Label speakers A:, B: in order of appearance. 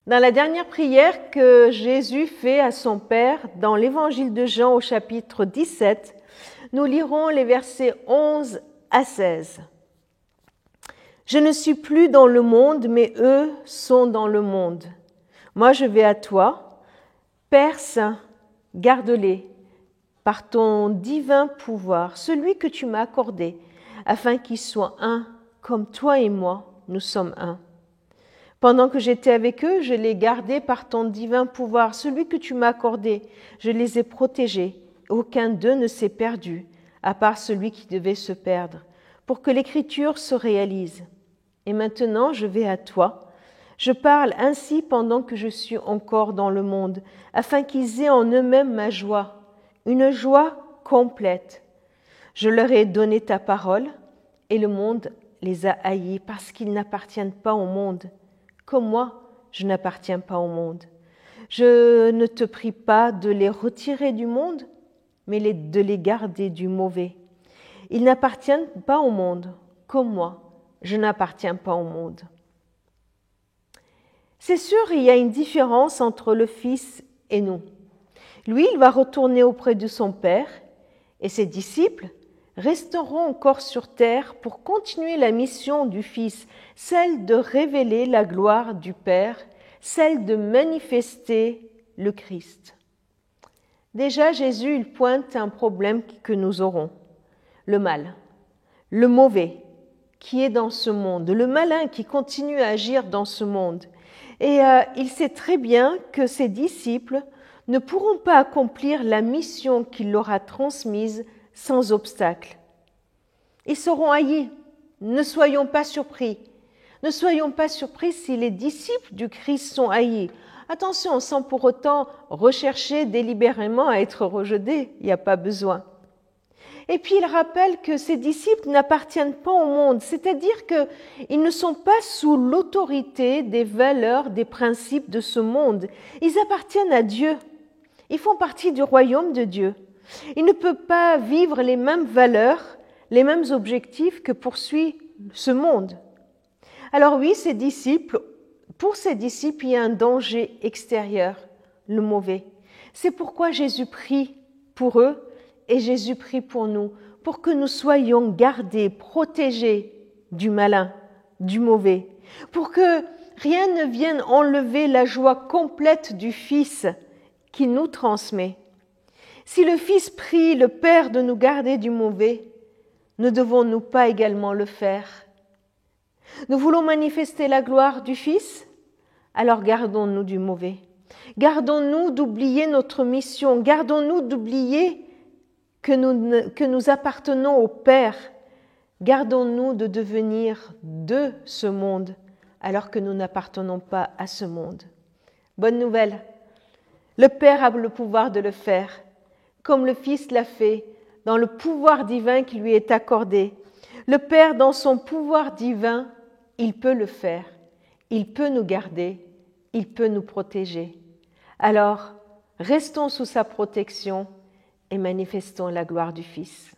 A: Dans la dernière prière que Jésus fait à son Père, dans l'Évangile de Jean au chapitre 17, nous lirons les versets 11 à 16. « Je ne suis plus dans le monde, mais eux sont dans le monde. Moi je vais à toi. Père Saint, garde-les par ton divin pouvoir, celui que tu m'as accordé, afin qu'ils soient un, comme toi et moi, nous sommes un. Pendant que j'étais avec eux, je les gardais par ton divin pouvoir, celui que tu m'as accordé. Je les ai protégés. Aucun d'eux ne s'est perdu, à part celui qui devait se perdre, pour que l'Écriture se réalise. Et maintenant, je vais à toi. Je parle ainsi pendant que je suis encore dans le monde, afin qu'ils aient en eux-mêmes ma joie, une joie complète. Je leur ai donné ta parole, et le monde les a haïs parce qu'ils n'appartiennent pas au monde. Comme moi, je n'appartiens pas au monde. Je ne te prie pas de les retirer du monde, mais de les garder du mauvais. Ils n'appartiennent pas au monde, comme moi, je n'appartiens pas au monde. » C'est sûr, il y a une différence entre le Fils et nous. Lui, il va retourner auprès de son Père, et ses disciples resteront encore sur terre pour continuer la mission du Fils, celle de révéler la gloire du Père, celle de manifester le Christ. Déjà, Jésus, il pointe un problème que nous aurons, le mal, le mauvais qui est dans ce monde, le malin qui continue à agir dans ce monde. Et il sait très bien que ses disciples ne pourront pas accomplir la mission qu'il leur a transmise sans obstacle. Ils seront haïs. Ne soyons pas surpris. Ne soyons pas surpris si les disciples du Christ sont haïs. Attention, sans pour autant rechercher délibérément à être rejetés, il n'y a pas besoin. Et puis il rappelle que ces disciples n'appartiennent pas au monde, c'est-à-dire qu'ils ne sont pas sous l'autorité des valeurs, des principes de ce monde. Ils appartiennent à Dieu. Ils font partie du royaume de Dieu. Ils ne peuvent pas vivre les mêmes valeurs, les mêmes objectifs que poursuit ce monde. Alors oui, pour ces disciples, il y a un danger extérieur, le mauvais. C'est pourquoi Jésus prie pour eux et Jésus prie pour nous, pour que nous soyons gardés, protégés du malin, du mauvais, pour que rien ne vienne enlever la joie complète du Fils qu'il nous transmet. Si le Fils prie le Père de nous garder du mauvais, ne devons-nous pas également le faire? Nous voulons manifester la gloire du Fils? Alors gardons-nous du mauvais. Gardons-nous d'oublier notre mission. Gardons-nous d'oublier que nous appartenons au Père. Gardons-nous de devenir de ce monde alors que nous n'appartenons pas à ce monde. Bonne nouvelle, le Père a le pouvoir de le faire, comme le Fils l'a fait dans le pouvoir divin qui lui est accordé. Le Père, dans son pouvoir divin, il peut le faire. Il peut nous garder, il peut nous protéger. Alors, restons sous sa protection et manifestons la gloire du Fils.